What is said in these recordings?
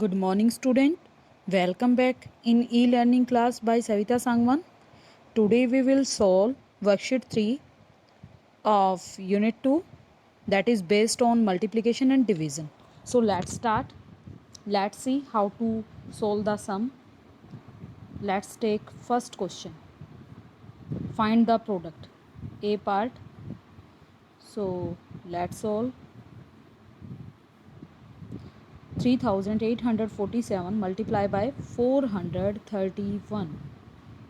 Good morning, student. Welcome back in e-learning class by Savita Sangwan. Today we will solve worksheet 3 of unit 2, that is based on multiplication and division. So let's start. Let's see how to solve the sum. Let's take first question. Find the product. A part. So let's solve. 3847 multiplied by 431.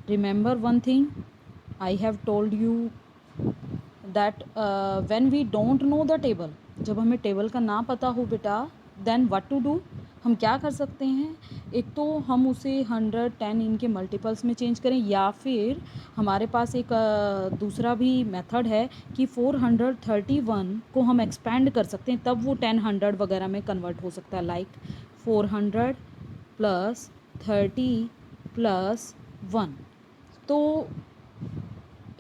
Remember one thing I have told you that when we don't know the table, जब हमें table का ना पता हो बेटा, then what to do, हम क्या कर सकते हैं? एक तो हम उसे 110 इनके मल्टीपल्स में चेंज करें, या फिर हमारे पास एक दूसरा भी मेथड है कि 431 को हम एक्सपेंड कर सकते हैं, तब वो 10 100 वगैरह में कन्वर्ट हो सकता है. Like 400 plus 30 plus 1. तो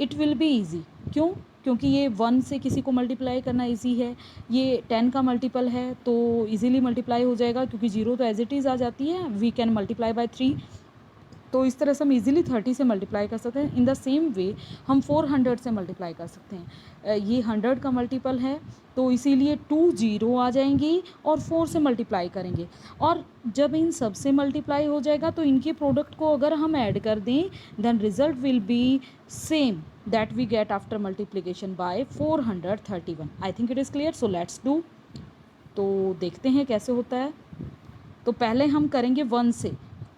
इट विल बी ईजी. क्यों? क्योंकि ये 1 से किसी को मल्टीप्लाई करना ईजी है, ये 10 का मल्टीपल है तो इजीली मल्टीप्लाई हो जाएगा, क्योंकि 0 तो एज इट इज़ आ जाती है. We can multiply by 3. तो इस तरह से हम इजीली 30 से मल्टीप्लाई कर सकते हैं. इन द सेम वे हम 400 से मल्टीप्लाई कर सकते हैं. ये 100 का मल्टीपल है तो इसीलिए 2 0 आ जाएंगी और 4 से मल्टीप्लाई करेंगे. और जब इन सब से मल्टीप्लाई हो जाएगा तो इनके प्रोडक्ट को अगर हम ऐड कर दें, then result will be same that we get after multiplication by 431. I think it is clear. So let's do. तो देखते हैं कैसे होता है. तो पहले हम करेंगे 1 से.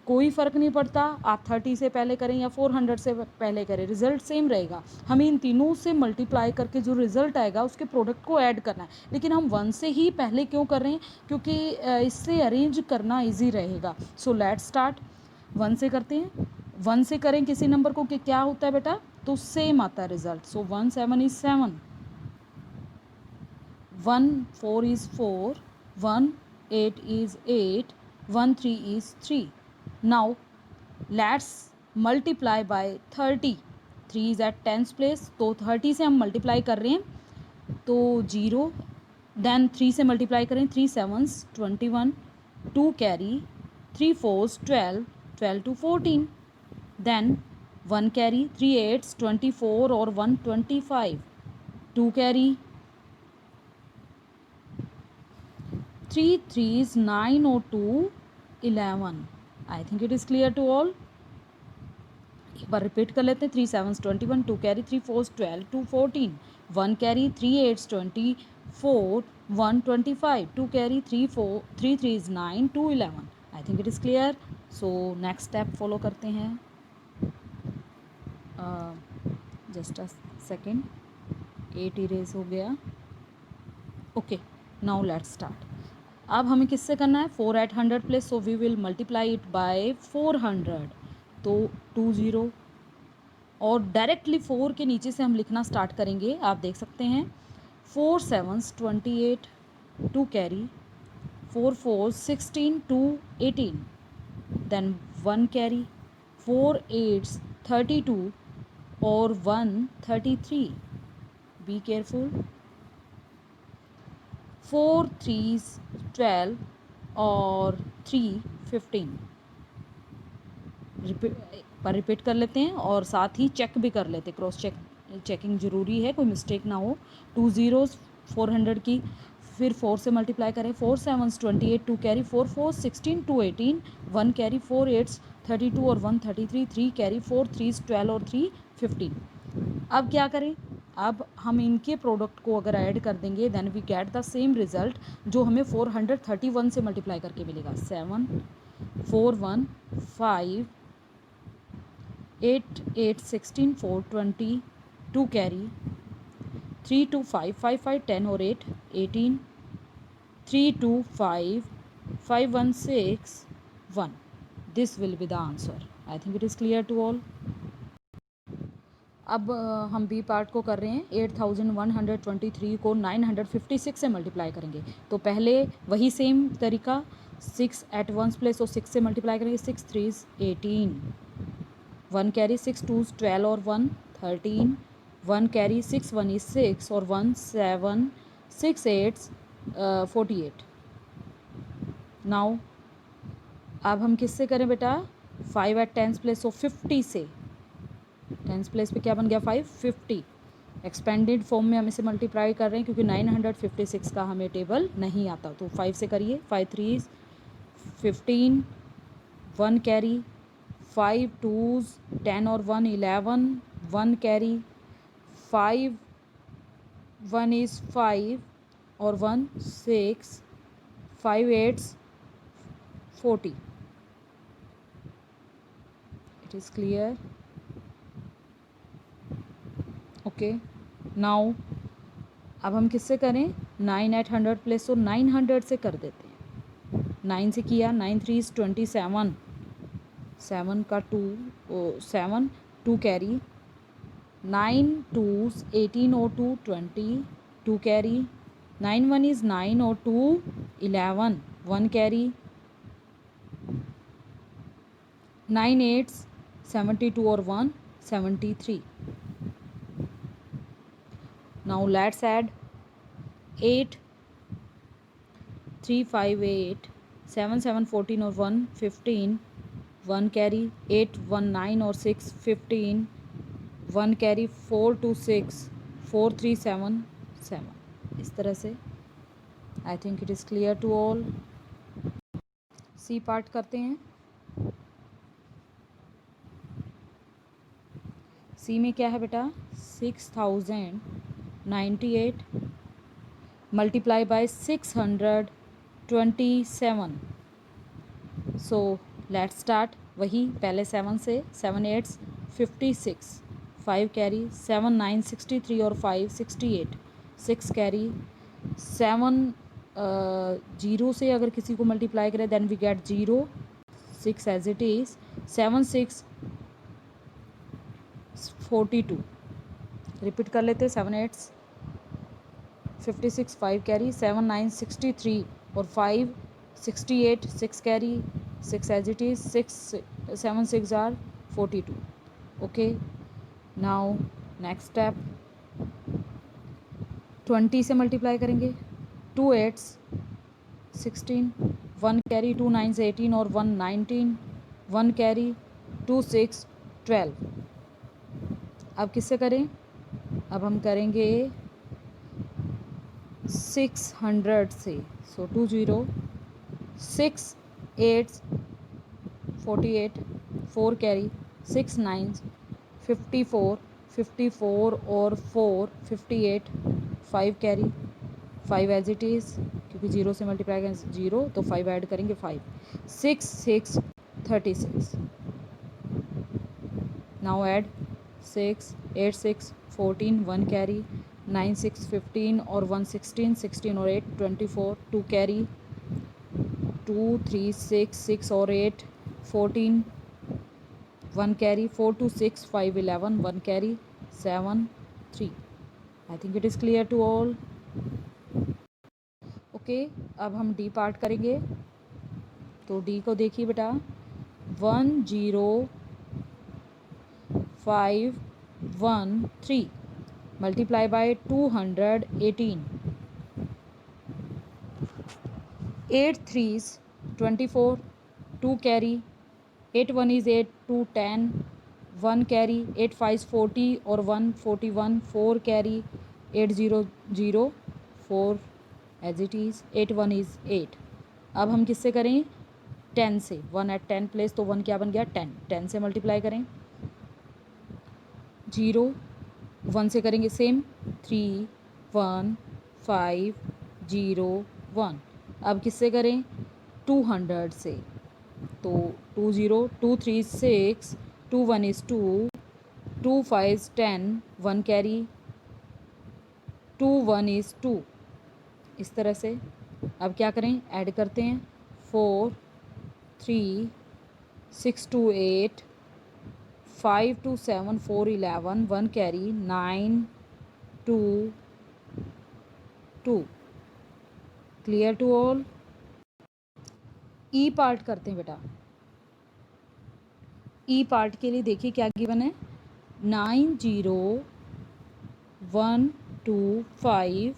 कोई फ़र्क नहीं पड़ता आप 30 से पहले करें या 400 से पहले करें, रिजल्ट सेम रहेगा. हमें इन तीनों से मल्टीप्लाई करके जो रिजल्ट आएगा उसके प्रोडक्ट को ऐड करना है. लेकिन हम 1 से ही पहले क्यों कर रहे हैं? क्योंकि इससे अरेंज करना ईजी रहेगा. सो लेट्स स्टार्ट. 1 से करते हैं. 1 से करें किसी नंबर को कि क्या होता है बेटा, तो सेम आता है result. So 1 7 is 7, 1 4 is 4, 1 8 is 8, 1 3 is 3. Now let's multiply by 30. 3 is at tens place, तो 30 से हम मल्टीप्लाई कर रहे हैं तो 0. देन 3 से मल्टीप्लाई करें, 3 7s 21, 2 carry, 3 4s 12, 12 to 14. Then 1 carry, 3 8s 24 और 1 25, 2 कैरी, 3 3s 9 और 2 11. I think it is clear to all. एक बार रिपीट कर लेते हैं. 3 7s 21, 2 carry, 3 4s 12, 2 14, 1 carry, 3 8s 24, 1 25, 2 carry, 3 4 3 3s 9, 2 11. I think it is clear. So next step follow करते हैं. Just a second. 8 erase हो गया. Okay, now let's start. अब हमें किससे करना है? 4 at 100 place, so we will multiply it by 400. तो 2 0 और डायरेक्टली 4 के नीचे से हम लिखना स्टार्ट करेंगे. आप देख सकते हैं 4 7s 28, 2 carry, 4 4s 16, 2 18. Then 1 carry, 4 8s 32 और 1 33. Be careful. 4 3s 12 और 3 15. रिपीट कर लेते हैं और साथ ही चेक भी कर लेते हैं. क्रॉस चेकिंग ज़रूरी है, कोई मिस्टेक ना हो. 2 zeros 400 की, फिर 4 से मल्टीप्लाई करें. 4 7s 28, 2 carry, 4 4s 16, 2 18, 1 carry, 4 8s 32 और 1 33, 3 कैरी, 4 3s 12 और 3 15. अब क्या करें? अब हम इनके प्रोडक्ट को अगर ऐड कर देंगे, then we get the same result जो हमें 431 से मल्टीप्लाई करके मिलेगा. 7 4 1 5 8 8 16 4 20, 2 कैरी, 3 2 5 5 5 10 और 8 18, 3 2 5 5 1 6 1. This will be the answer. I think it is clear to all. अब हम बी पार्ट को कर रहे हैं. 8123 को 956 से मल्टीप्लाई करेंगे. तो पहले वही सेम तरीका, 6 at 1 प्लेस, और 6 से मल्टीप्लाई करेंगे. 6 3s 18, 1 कैरी, 6 2s 12 और 1 13, 1 कैरी, 6 1 is 6 और 1 7, 6 8s 48. नाउ अब हम किससे करें बेटा, 5 एट टेंस प्लेस, सो 50 से। टेंस प्लेस पे क्या बन गया 5, 50। एक्सपेंडेड फॉर्म में हम इसे मल्टीप्लाई कर रहे हैं क्योंकि 956 का हमें टेबल नहीं आता, तो 5 से करिए। 5 3 15, 1 कैरी, 5 2s 10 और 1 11, 1 कैरी, 5 1 is 5 और 1 6, 5 8s 40। it is clear? Okay now अब हम किससे करें, 9 एट 100 प्लेस, तो 900 से कर देते हैं। 9 से किया, 9 3 27, 7 का 2, 7 2 कैरी, 9 2s 18 और 2 20, 2 कैरी, 9 1 is 9 और 2 11, 1 कैरी, 9 8s 72 और 1 73। now let's add 8 3 5 8, 7 7 14 और 1 15, 1 कैरी, 8 1 9 और 6 15, 1 कैरी, 4 2 6, 4 3 7 7। इस तरह से। I think it is clear to all. C part करते हैं। सी में क्या है बेटा, 6098 multiply by 627। So let's start. वही पहले 7 से, 7 8 56, 5 कैरी, 7 9 63 और 5 68, 6 कैरी, 7 जीरो से अगर किसी को मल्टीप्लाई करें then we get 0, 6 as it is, 7 6 42। Repeat कर लेते, 7 8 56, 5 कैरी, 7 9 63 और 5 68, 6 carry, 6 as it is, 6 7 6 are 42। Okay now next step, 20 से मल्टीप्लाई करेंगे। 2 8 16, 1 कैरी, 2 9 18 और 1 19, 1 कैरी, 2 6 12। अब किससे करें, अब हम करेंगे 600 से। सो 2 0 6 8 48, 4 कैरी, 6 9 54, 54 और 4 58, 5 कैरी, 5 एज इट इज़, क्योंकि 0 से मल्टीप्लाई करें 0 तो 5 ऐड करेंगे 5, 6 6 36। नाउ ऐड 6 8 6 14, 1 कैरी, 9 6 15 और 1 16, 16 और 8 24, 2 कैरी, 2 3 6 6 और 8 14, 1 carry, 4 2 6 5 11, 1 carry, 7 3। I think it is clear to all. Okay अब हम डी पार्ट करेंगे। तो डी को देखिए बेटा, 1 0 5 1 3 multiply by 218, 8 3s 24, 2 carry, 8 1 is 8, 2 10, 1 carry, 8 5 40 और 1 41, 4 carry, 8 0 0, 4 as it is, 8 1 is 8। अब हम किससे करें, 10 से। 1 एट 10 प्लेस, तो 1 क्या बन गया 10, 10 से मल्टीप्लाई करें। 0 1 से करेंगे सेम, 3 1 5 0 1। अब किससे करें, 200 से। तो 2 0 2 3 6, 2 1 is 2, 2 5 10, 1 कैरी, 2 1 is 2। इस तरह से। अब क्या करें, ऐड करते हैं, 4 3 6 2 8, 5 2 7 4 11, 1 carry, 9 2 2। Clear to all. E part करते हैं बेटा। ई पार्ट के लिए देखिए क्या गिवन है, 9 0 1 2 5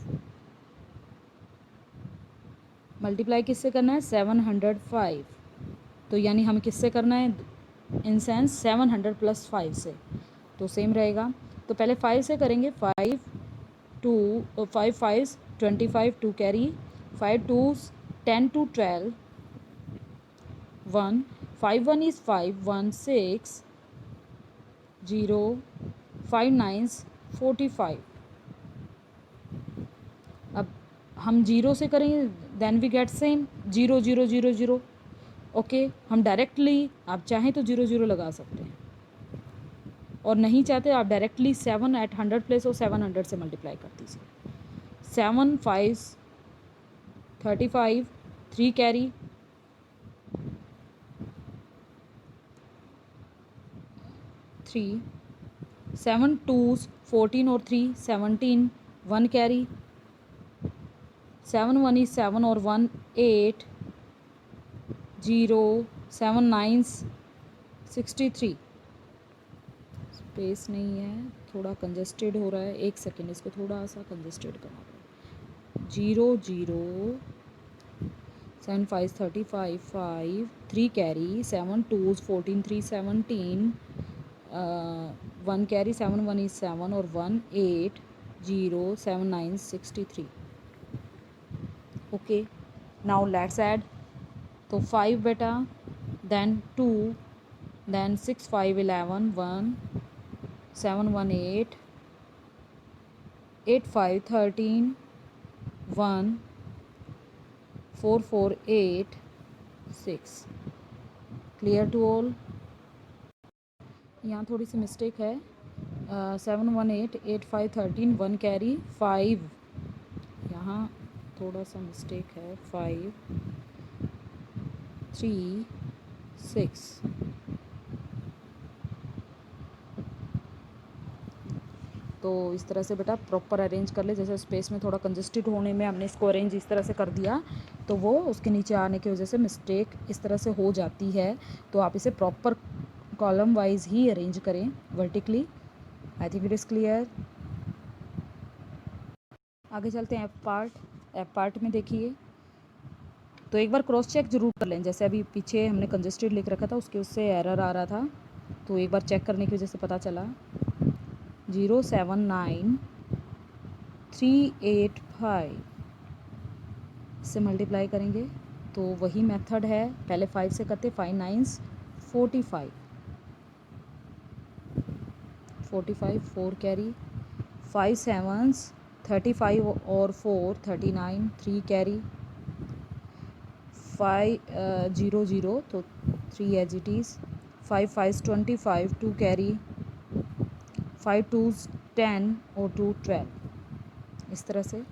मल्टीप्लाई किससे करना है, 705। तो यानी हमें किससे करना है, इन सेंस 700 + 5 से, तो सेम रहेगा। तो पहले 5 से करेंगे, 5 5 25 2 कैरी, 5 2s 10 to 12 1 5 1 is 5 1 6 0 5 9 45। अब हम 0 से करेंगे, then we get same 0 0 0 0। Okay, हम डायरेक्टली, आप चाहें तो 0 0 लगा सकते हैं, और नहीं चाहते आप डायरेक्टली 7 at 100 प्लेस और 700 से मल्टीप्लाई कर दीजिए। 7 5 35 3 कैरी, 3 7 2s 14 और 3 17 1 कैरी, 7 1 is 7 और 1 8 0 7 9 63। स्पेस नहीं है, थोड़ा कंजस्टेड हो रहा है, एक सेकेंड, इसको थोड़ा सा कंजस्टेड करना पड़ेगा। 0 0 7 5 35 5 3 कैरी, 7 2s 14 3 17 1 कैरी, 7 1 is 7 और 1 8 0 7 9 63। Okay, now let's add. तो 5 बेटा, then 2, then 6 5 11 1 7 1 8 8 5 13 1 4 4 8 6। Clear to all? यहाँ थोड़ी सी मिस्टेक है, 7 1 8 8 5 13 1 कैरी, 5, यहाँ थोड़ा सा मिस्टेक है, 5 3 6। तो इस तरह से बेटा प्रॉपर अरेंज कर ले, जैसे स्पेस में थोड़ा कंजस्टेड होने में हमने इसको अरेंज इस तरह से कर दिया, तो वो उसके नीचे आने की वजह से मिस्टेक इस तरह से हो जाती है। तो आप इसे प्रॉपर कॉलम वाइज ही अरेंज करें vertically. I think it is clear. आगे चलते हैं एफ पार्ट। एफ पार्ट में देखिए, तो एक बार क्रॉस चेक जरूर कर लें, जैसे अभी पीछे हमने कंजस्टेड लिख रखा था उसके उससे एरर आ रहा था, तो एक बार चेक करने की वजह से पता चला। 0 7 9 3 8 5 से मल्टीप्लाई करेंगे, तो वही मेथड है, पहले 5 से करते, 5 9 45 45 4 कैरी, 5 7 35 और 4 39 3 कैरी, 5 0 0 तो 3 as it is, 5 5 25 2 carry, 5 2s 10 और 2 12। इस तरह से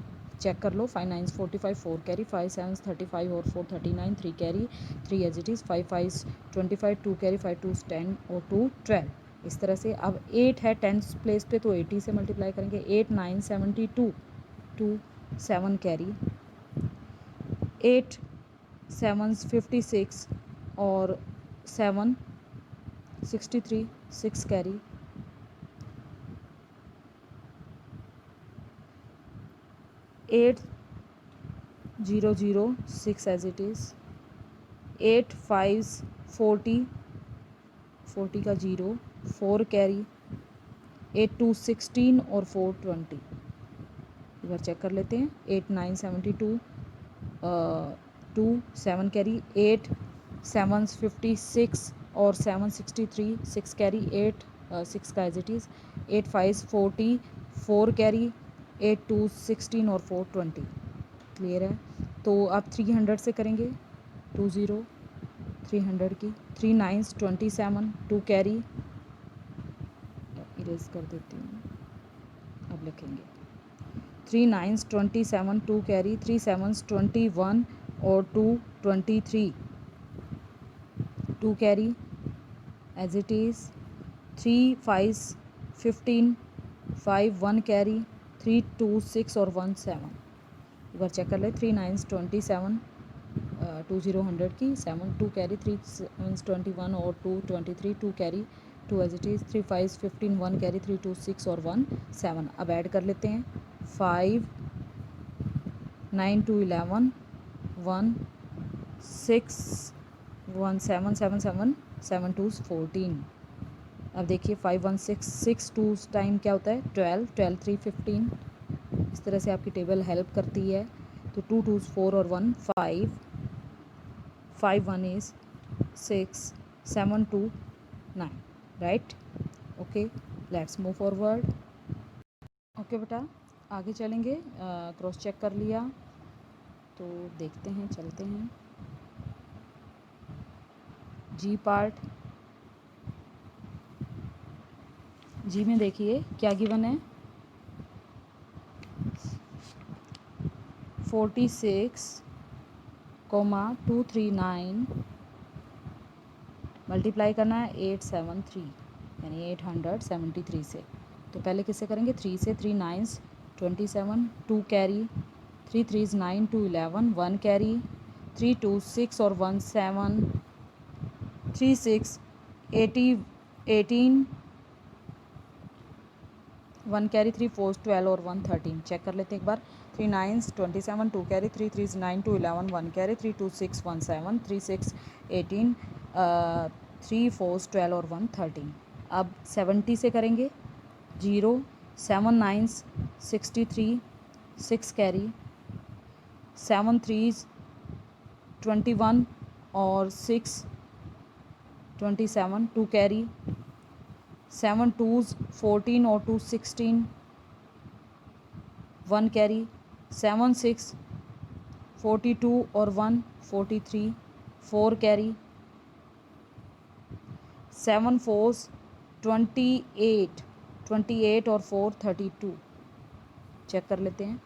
चेक कर लो। 5 9 45 4 कैरी, 5 7 35 और 4 39 3 carry, 3 as it is, 5 5 25 2 carry, 5 2s 10 और 2 12। इस तरह से अब 8 है 10 प्लेस पे, तो 80 से मल्टीप्लाई करेंगे। 8 9 72 2 7 कैरी, 8 7 56 और 7 63 6 कैरी, 8 0 0 6 एज इट इज़, 8 5 40 40 का 0 4 कैरी, 8 2 16 और 4 20। एक बार चेक कर लेते हैं। 8 9 72 2 7 कैरी, 8 7 56 और 7 63 6 कैरी, 8 6 का एज इट इज़, 8 5 40 4 कैरी, 8 2 16 और 4 20। क्लियर है? तो आप 300 से करेंगे, 20 300 की, 3 9 27 2 कैरी, इरेज कर देती हूँ, अब लिखेंगे 3 9 27 2 कैरी, 3 7 21 और 2 23 2 carry as it is, 3 5 15 5 1 carry, 3 2 6 और 1 7। एक बार चेक कर ले। 3 9 27 20 100 की, 7 2 कैरी, 3 7 21 और 2 23 2 carry, 2 as it is, 3 5 15 1 carry, 3 2 6 और 1 7। अब ऐड कर लेते हैं। 5 9 2 11 1 6 1 7 7 7 7 2s 14। अब देखिए 5 1 6 6 2 टाइम क्या होता है 12 12 3 15। इस तरह से आपकी टेबल हेल्प करती है। तो 2 2s 4 और 1 5 5 1 is 6 7 2 9 right. Okay let's move forward. Okay बेटा आगे चलेंगे। क्रॉस चेक कर लिया तो देखते हैं चलते हैं। जी पार्ट। जी में देखिए क्या गिवन है 46 239 मल्टीप्लाई करना है 873 यानी 873 से। तो पहले किससे करेंगे 3 से। 3 9s 27 2 कैरी 3 3s 9 2 11 1 कैरी 3 2 6 और 1 7 3 6 80 18 1 कैरी 3 4 12 और 1 13। चेक कर लेते हैं एक बार। 3 9s 27 2 कैरी 3 3s 9 2 11 1 कैरी 3 2 6 1 7 3 6 18 3 4 12 और 1 13। अब 70 से करेंगे 0 7 9s 63 6 कैरी 7 3s 21 और 6 27 2 कैरी 7 2s 14 और 2 16 1 कैरी 7 6 42 और 1 43 4 कैरी 7 4s 28 28 और 4 32। चेक कर लेते हैं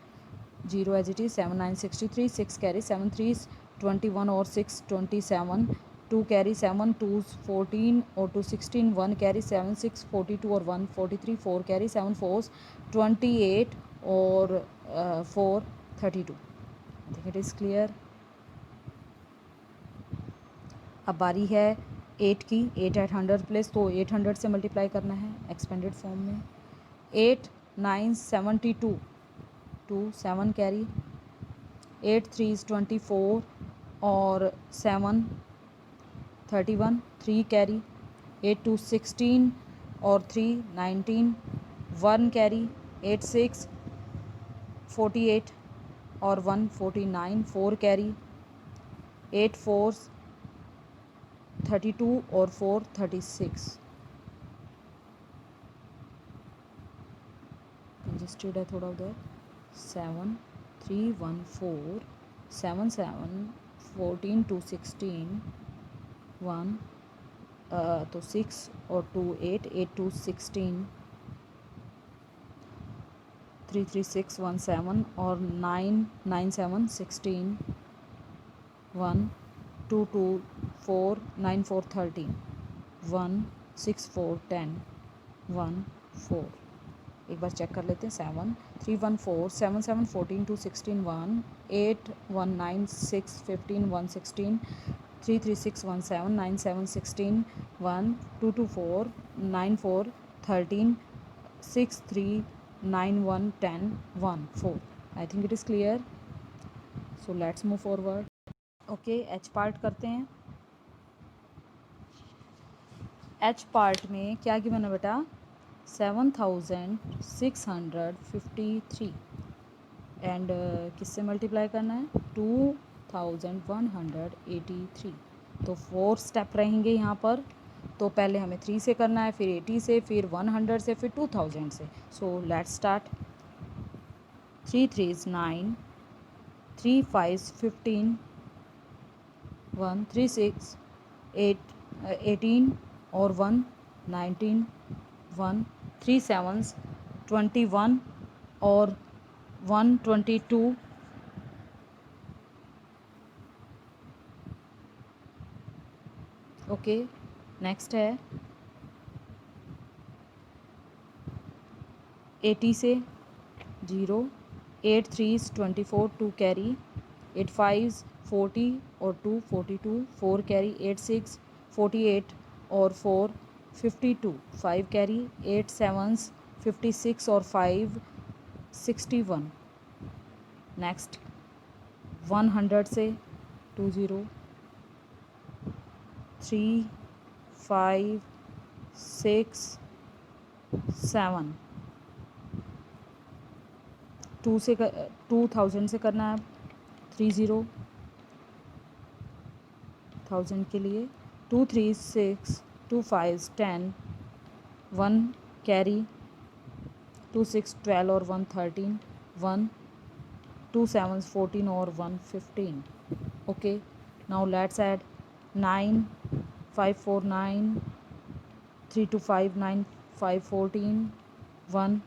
0 as it is 7 9 63 6 carry 7 3s 21 और 6 27 2 कैरी 7 2s 14 और 2 16 1 कैरी 7 6 42 और 1 43 4 कैरी 7 4s 28 और 4 32। आई थिंक इट इज़ क्लियर। अब बारी है 8 की। 8 एट 100 प्लेस तो 800 से मल्टीप्लाई करना है एक्सपेंडेड फॉर्म में। 8 9 72 2 7 कैरी 8 3 24 और 7 31 3 कैरी 8 2 16 और 3 19 1 कैरी 8 6 48 और 1 49 4 कैरी 8 4 32 और 4 36। कंजस्टेड है थोड़ा उधर। 7 3 1 4 7 7 14 2 16 1 तो 6 और 2 8 8 2 16 3 3 6 1 7 और 9 9 7 16 1 2 2 4 9 4 13 1 6 4 10 1 4। एक बार चेक कर लेते हैं। 7 3 1 4 7 7 14 2 16 1 8 1 9 6 15 1 16 3 3 6 1 7 9 7 16 1 2 2 4 9 4 13 6 3 9 1 10 1 4। आई think it is clear. So let's move forward. Okay H part करते हैं। एच पार्ट में क्या गिवन है बेटा 7653 एंड किससे मल्टीप्लाई करना है 2183। तो 4 स्टेप रहेंगे यहाँ पर। तो पहले हमें 3 से करना है, फिर 80 से, फिर 100 से, फिर 2000 से। सो लेट्स स्टार्ट। 3 3s 9 3 5s 15 1 3 6 8 18 और 1 19 1 3 7s 21 और 1 22 ओके नेक्स्ट है 80 से 0 8 3s 24 2 कैरी 8 5s 40 और 2 42 4 कैरी 8 6 48 और 4 52 5 कैरी 8 7s 56 और 5 61। नेक्स्ट 100 से 20 3 5 6 7 2 से 2000 से करना है 30,000 के लिए 2 3 6 2 5 10 1 कैरी 2 6 12 और 1 13 1 2 7 14 और 1 15 okay now let's add 9 5 4 9 3 2 5 9 5 14 1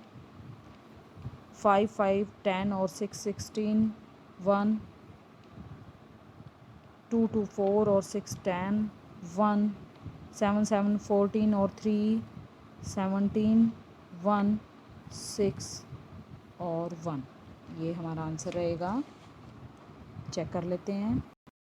5 5 10 और 6 16 1 2 2 4 और 6 10 1 7 7 14 और 3 17 1 6 और 1 ये हमारा आंसर रहेगा चेक कर लेते हैं